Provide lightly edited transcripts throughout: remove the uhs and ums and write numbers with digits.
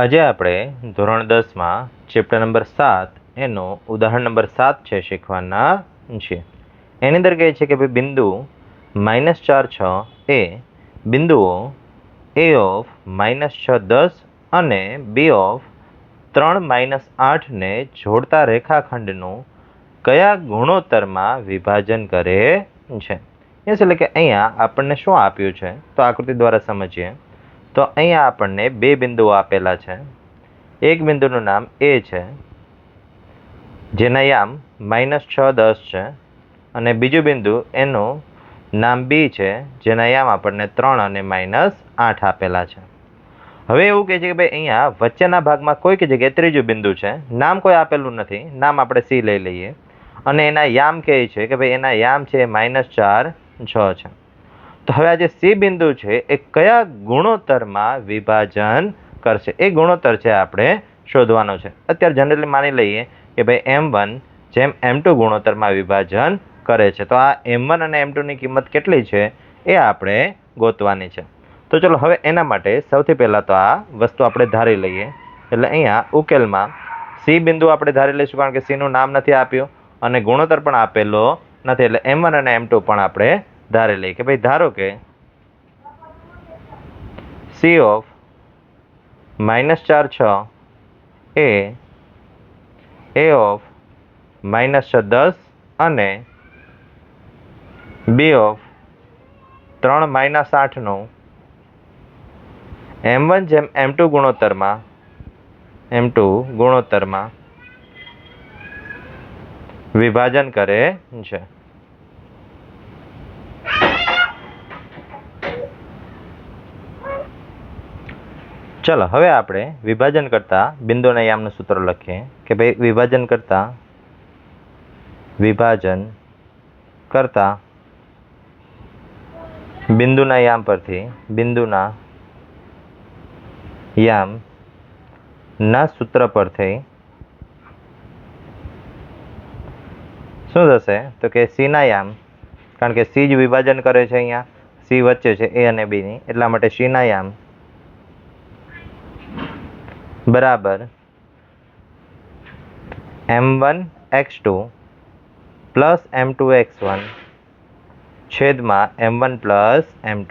આજે આપણે ધોરણ 10માં ચેપ્ટર નંબર 7 એનો ઉદાહરણ નંબર 7 છે શીખવાના છે. એની અંદર કહે છે કે ભાઈ બિંદુ -4, 6 એ બિંદુઓ a ઓફ -6, 10 અને b ઓફ 3, -8 ને જોડતા રેખાખંડનું કયા ગુણોત્તરમાં વિભાજન કરે છે. એટલે કે અહીંયા આપણને શું આપ્યું છે તો આકૃતિ દ્વારા સમજીએ. તો અહીંયા આપણને બે બિંદુઓ આપેલા છે. એક બિંદુનું નામ એ છે જેના યામ -6, 10 છે અને બીજું બિંદુ એનું નામ બી છે જેના યામ આપણને 3 અને -8 આપેલા છે. હવે એવું કહે છે કે ભાઈ અહીંયા વચ્ચેના ભાગમાં કોઈક જગ્યાએ ત્રીજું બિંદુ છે. નામ કોઈ આપેલું નથી. નામ આપણે સી લઈ લઈએ અને એના યામ કહે છે કે ભાઈ એના યામ છે -4, 6 છે. તો હવે આ જે સી બિંદુ છે એ કયા ગુણોત્તરમાં વિભાજન કરશે એ ગુણોત્તર છે આપણે શોધવાનો છે. અત્યારે જનરલી માની લઈએ કે ભાઈ M1 જેમ M2 ગુણોત્તરમાં વિભાજન કરે છે. તો આ M1 અને M2 ની કિંમત કેટલી છે એ આપણે ગોતવાની છે. તો ચલો હવે એના માટે સૌથી પહેલાં તો આ વસ્તુ આપણે ધારી લઈએ. એટલે અહીંયા ઉકેલમાં સી બિંદુ આપણે ધારી લઈશું કારણ કે સીનું નામ નથી આપ્યું અને ગુણોત્તર પણ આપેલો નથી. એટલે M1 અને M2 પણ આપણે ધારી લઈએ કે ભાઈ ધારો કે sea of -4, 6 A a of -6, 10 અને b ઓફ 3, -8 નું M1 જેમ M2 ગુણોત્તરમાં વિભાજન કરે છે. ચલો હવે આપણે વિભાજન કરતા બિંદુના યામનું સૂત્ર લખીએ કે ભાઈ વિભાજન કરતા બિંદુના યામ પરથી બિંદુના યામના સૂત્ર પરથી શું થશે તો કે સીના યામ, કારણ કે સી જ વિભાજન કરે છે. અહીંયા સી વચ્ચે છે એ અને બી ની, એટલા માટે સીના યામ બરાબર M1x2 પ્લસ M2x1 છેદમાં M1 પ્લસ M2.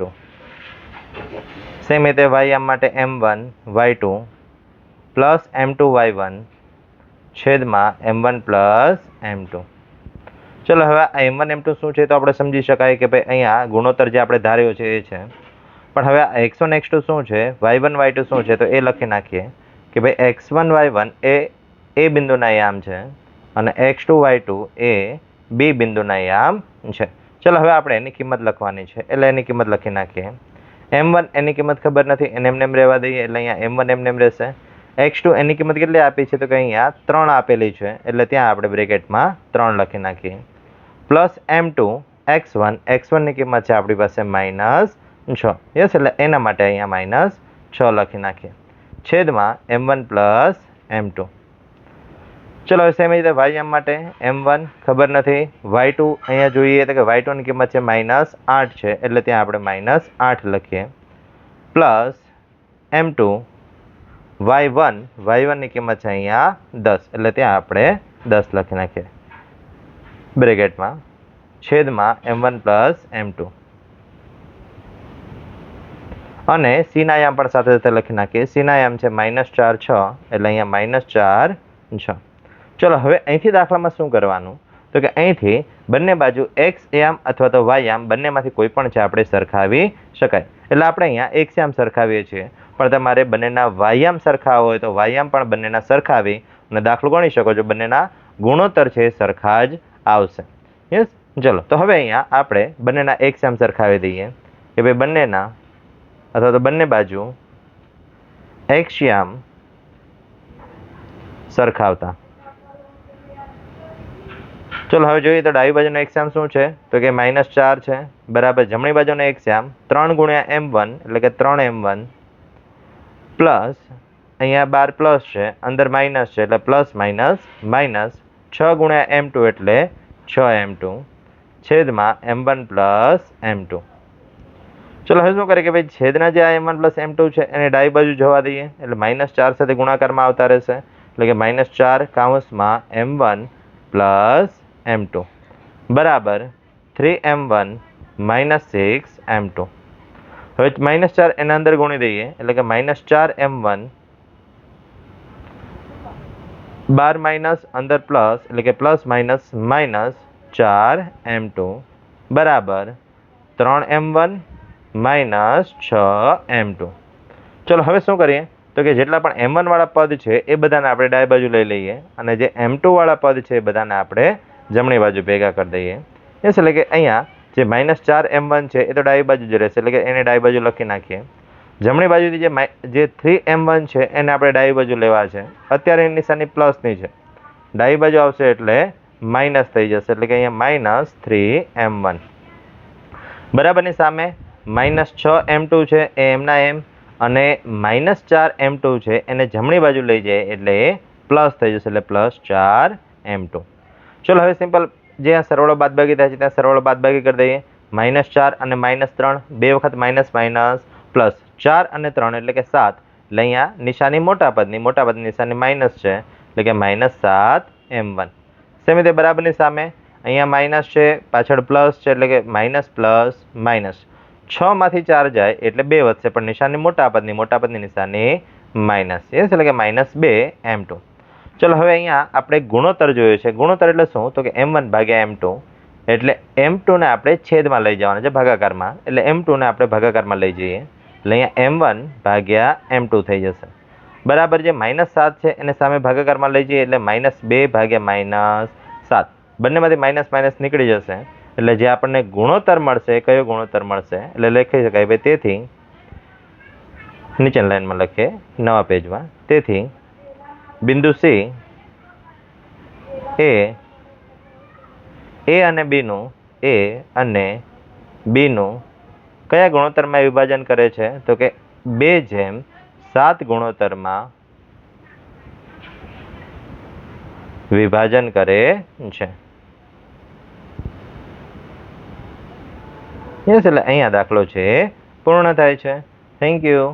સેમ રીતે y માટે M1y2 પ્લસ M2y1 છેદમાં M1 પ્લસ M2. ચલો હવે આ M1 M2 શું છે તો આપણે સમજી શકાય કે ભાઈ અહીંયા ગુણોત્તર જે આપણે ધાર્યો છે એ છે. પણ હવે આ x1 x2 શું છે, y1 y2 શું છે તો એ લખી નાખીએ કે ભાઈ x1 y1 એ બિંદુના યામ છે અને x2 y2 એ બી બિંદુના યામ છે. ચલો હવે આપણે એની કિંમત લખવાની છે એટલે એની કિંમત લખી નાખીએ. M1 એની કિંમત ખબર નથી એને એમને રહેવા દઈએ એટલે અહીંયા M1 એમને રહેશે. x2 એની કિંમત કેટલી આપી છે તો કે અહીંયા 3 આપેલી છે એટલે ત્યાં આપણે બ્રેકેટમાં 3 લખી નાખીએ. પ્લસ M2 x1 ની કિંમત છે આપણી પાસે -6. યસ, એટલે એના માટે અહીંયા -6 લખી નાખીએ છેદમાં M1 પ્લસ M2. ચલો હવે સેમ રીતે y માટે M1 ખબર નથી, y2 અહીંયા જોઈએ તો કે y2 ની કિંમત છે -8 છે એટલે ત્યાં આપણે -8 લખીએ. પ્લસ M2 y1 ની કિંમત છે અહીંયા 10 એટલે ત્યાં આપણે 10 લખી નાખીએ બ્રેકેટમાં છેદમાં M1 પ્લસ M2. અને સીના યામ પણ સાથે સાથે લખી નાખીએ. સીના યામ છે -4, 6 એટલે અહીંયા -4, 6. ચલો હવે અહીંથી દાખલામાં શું કરવાનું તો કે અહીંથી બંને બાજુ x યામ અથવા તો y યામ બંનેમાંથી કોઈ પણ છે આપણે સરખાવી શકાય. એટલે આપણે અહીંયા x યામ સરખાવીએ છીએ પણ તમારે બંનેના y યામ સરખાવવા હોય તો y યામ પણ બંનેના સરખાવી અને દાખલો ગણી શકો છો. બંનેના ગુણોત્તર છે સરખા જ આવશે. યસ, ચલો તો હવે અહીંયા આપણે બંનેના x યામ સરખાવી દઈએ કે ભાઈ બંનેના અથવા તો બંને બાજુ x યામ સરખાવતા. ચલો હવે જોઈએ તો ડાબી બાજુનો x યામ શું છે તો કે -4 છે બરાબર. જમણી બાજુનો x યામ 3 ગુણ્યા M1 એટલે કે 3M1 પ્લસ અહીંયા 12 પ્લસ છે અંદર માઇનસ છે એટલે પ્લસ માઇનસ 6 ગુણ્યા M2 એટલે 6M2 છેદમાં M1 પ્લસ M2. ચલો હવે શું કરીએ કે ભાઈ છેદના જે m1 પ્લસ m2 છે એને ડાબી બાજુ જવા દઈએ, એટલે -4 સાથે ગુણાકારમાં આવતા રહેશે, એટલે કે -4 કૌંસમાં m1 પ્લસ m2 બરાબર 3m1 6 m2. હવે -4 એના અંદર ગુણી દઈએ, એટલે કે -4 m1 બાર માઇનસ અંદર પ્લસ, એટલે કે પ્લસ માઇનસ -4 m2 બરાબર 3m1 -6 m2. ચલો હવે શું કરીએ તો કે જેટલા પણ m1 વાળા પદ છે એ બધાને આપણે ડાબી બાજુ લઈ લઈએ, અને જે m2 વાળા પદ છે એ બધાને આપણે જમણી બાજુ ભેગા કરી દઈએ. એટલે કે અહીંયા જે -4 m1 છે એ તો ડાબી બાજુ જ રહેશે, એટલે કે એને ડાબી બાજુ લખી નાખીએ. જમણી બાજુથી જે 3m1 છે એને આપણે ડાબી બાજુ લેવા છે. અત્યારે એની નિશાની પ્લસની છે, ડાબી બાજુ આવશે એટલે માઇનસ થઈ જશે, એટલે કે અહીંયા -3m1 બરાબરની સામે -6 m2 છે એ એમના એમ, અને -4 m2 છે એને જમણી બાજુ લઈ જાય એટલે એ પ્લસ થઈ જશે, એટલે +4 m2. ચલો હવે સિમ્પલ જે આ સરવાળો બાદબાકી થાય છે ત્યાં સરવાળો બાદબાકી કરી દઈએ. -4 અને -3 બે વખત માઇનસ માઇનસ પ્લસ 4 અને 3 એટલે કે 7, એટલે અહીંયા નિશાની મોટા પદની નિશાની માઇનસ છે, એટલે કે -7 m1. સેમ રીતે બરાબરની સામે અહીંયા માઇનસ છે, પાછળ પ્લસ છે, એટલે કે માઇનસ પ્લસ માઇનસ 6 માંથી 4 જાય એટલે 2 વધશે, પણ નિશાની મોટા પદની નિશાની માઇનસ, એટલે કે -2 m2. ચલો હવે અહીંયા આપણે ગુણોત્તર જોયો છે. ગુણોત્તર એટલે શું તો કે m1 ભાગ્યા m2, એટલે m2 ને આપણે છેદમાં લઈ જવાના છે ભાગાકારમાં, એટલે m2 ને આપણે ભાગાકારમાં લઈ જઈએ, એટલે અહીંયા m1 ભાગ્યા m2 થઈ જશે. બરાબર જે -7 છે એને સામે ભાગાકારમાં લઈ જઈએ, એટલે -2 ભાગ્યા -7, બંનેમાંથી માઇનસ માઇનસ નીકળી જશે, એટલે જે આપણને ગુણોત્તર મળશે કયો ગુણોત્તર મળશે એટલે લખી શકાય ભાઈ, તેથી નીચેની લાઈનમાં લખીએ નવા પેજમાં, તેથી બિંદુ C એ અને બીનું કયા ગુણોત્તરમાં વિભાજન કરે છે તો કે 2:7 ગુણોત્તરમાં વિભાજન કરે છે. એટલે અહીંયા દાખલો છે પૂર્ણ થાય છે. Thank you.